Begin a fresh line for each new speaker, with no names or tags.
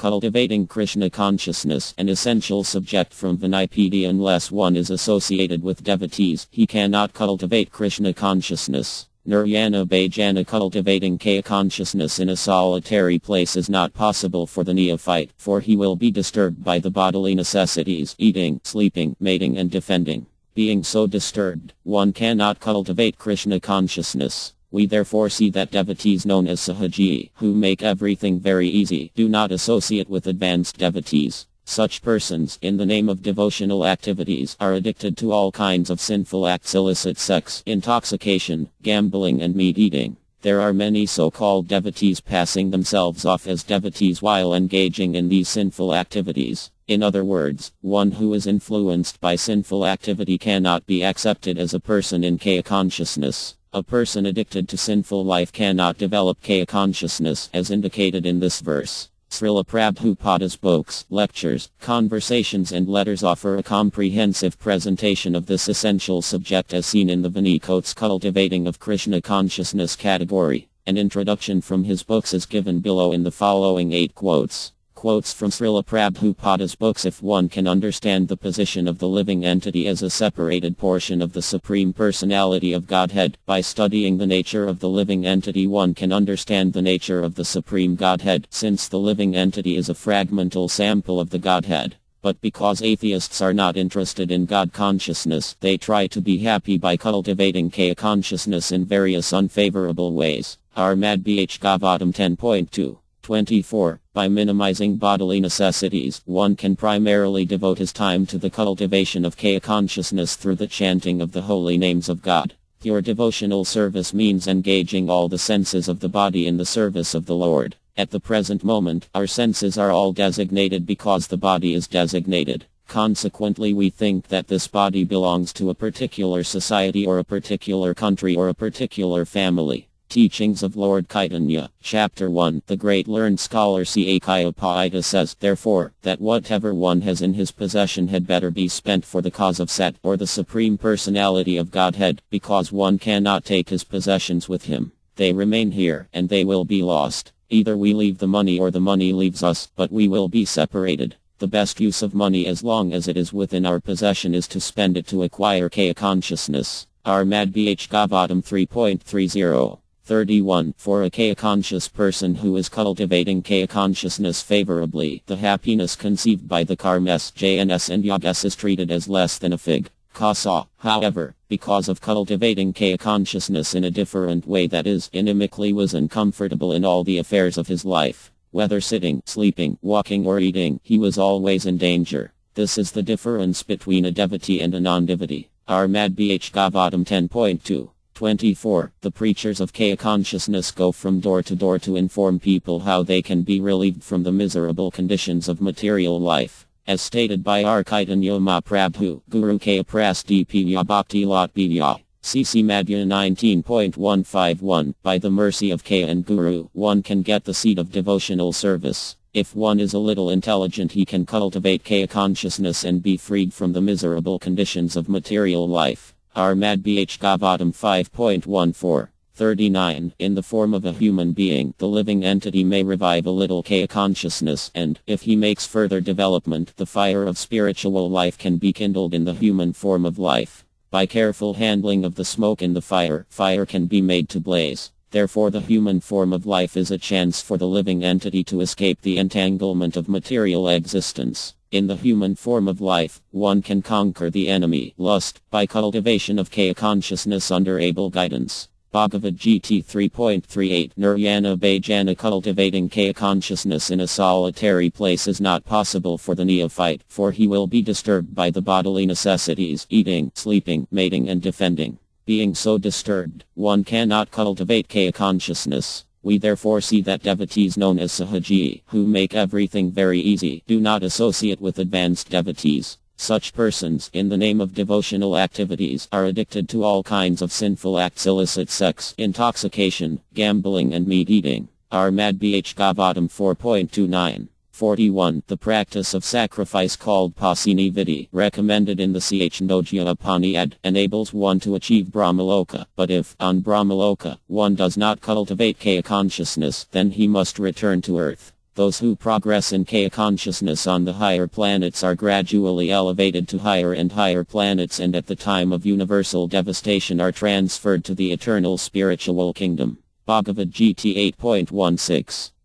Cultivating Krishna Consciousness, an essential subject from Vinayapedi. Unless one is associated with devotees, he cannot cultivate Krishna consciousness. Niryana Bhajana. Cultivating Kaya consciousness in a solitary place is not possible for the neophyte, for he will be disturbed by the bodily necessities, eating, sleeping, mating and defending. Being so disturbed, one cannot cultivate Krishna consciousness. We therefore see that devotees known as Sahaji, who make everything very easy, do not associate with advanced devotees. Such persons, in the name of devotional activities, are addicted to all kinds of sinful acts: illicit sex, intoxication, gambling and meat eating. There are many so-called devotees passing themselves off as devotees while engaging in these sinful activities. In other words, one who is influenced by sinful activity cannot be accepted as a person in Kaya consciousness. A person addicted to sinful life cannot develop Kaya consciousness, as indicated in this verse. Srila Prabhupada's books, lectures, conversations and letters offer a comprehensive presentation of this essential subject as seen in the Vinayapedi's Cultivating of Krishna Consciousness category. An introduction from his books is given below in the following 8 quotes. Quotes from Srila Prabhupada's books. If one can understand the position of the living entity as a separated portion of the Supreme Personality of Godhead, by studying the nature of the living entity one can understand the nature of the Supreme Godhead, since the living entity is a fragmental sample of the Godhead. But because atheists are not interested in God consciousness, they try to be happy by cultivating Kaya consciousness in various unfavorable ways. Armad Bh Gavatam 10.2. 24. By minimizing bodily necessities, one can primarily devote his time to the cultivation of Kaya consciousness through the chanting of the holy names of God. Pure devotional service means engaging all the senses of the body in the service of the Lord. At the present moment, our senses are all designated because the body is designated. Consequently, we think that this body belongs to a particular society or a particular country or a particular family. Teachings of Lord Chaitanya, Chapter 1. The great learned scholar Cakayapayita says, therefore, that whatever one has in his possession had better be spent for the cause of Sat, or the Supreme Personality of Godhead, because one cannot take his possessions with him. They remain here, and they will be lost. Either we leave the money or the money leaves us, but we will be separated. The best use of money as long as it is within our possession is to spend it to acquire Kaya consciousness. Armad Bh Gavatam 3.30. 31. For a Kaya conscious person who is cultivating Kaya consciousness favorably, the happiness conceived by the karmas, jns and yagas is treated as less than a fig. Kasa, however, because of cultivating Kaya consciousness in a different way, that is, inimically, was uncomfortable in all the affairs of his life. Whether sitting, sleeping, walking or eating, he was always in danger. This is the difference between a devotee and a non-devotee. Armad Bh Gavatam 10.2. 24. The preachers of Kaya consciousness go from door to door to inform people how they can be relieved from the miserable conditions of material life. As stated by R. Chaitanya Mahaprabhu, Guru Kaya Prasdipya Bhakti Lot Bhya. CC Madhya 19.151. By the mercy of Kaya and Guru, one can get the seed of devotional service. If one is a little intelligent, he can cultivate Kaya consciousness and be freed from the miserable conditions of material life. Armad Bh Gavatam 5.14. 39. In the form of a human being, the living entity may revive a little Kaya consciousness, and, if he makes further development, the fire of spiritual life can be kindled in the human form of life. By careful handling of the smoke in the fire, fire can be made to blaze. Therefore, the human form of life is a chance for the living entity to escape the entanglement of material existence. In the human form of life, one can conquer the enemy, lust, by cultivation of Kaya consciousness under able guidance. Bhagavad Gita 3.38. Niryana Bhajana. Cultivating Kaya consciousness in a solitary place is not possible for the neophyte, for he will be disturbed by the bodily necessities, eating, sleeping, mating and defending. Being so disturbed, one cannot cultivate Kaya consciousness. We therefore see that devotees known as Sahaji, who make everything very easy, do not associate with advanced devotees. Such persons, in the name of devotional activities, are addicted to all kinds of sinful acts: illicit sex, intoxication, gambling and meat eating. Armad Bh Gavatam 4.29. 41. The practice of sacrifice called Pasini Vidhi, recommended in the Chandogya Upanishad, enables one to achieve Brahmaloka. But if, on Brahmaloka, one does not cultivate Kaya consciousness, then he must return to earth. Those who progress in Kaya consciousness on the higher planets are gradually elevated to higher and higher planets, and at the time of universal devastation are transferred to the eternal spiritual kingdom. Bhagavad Gita 8.16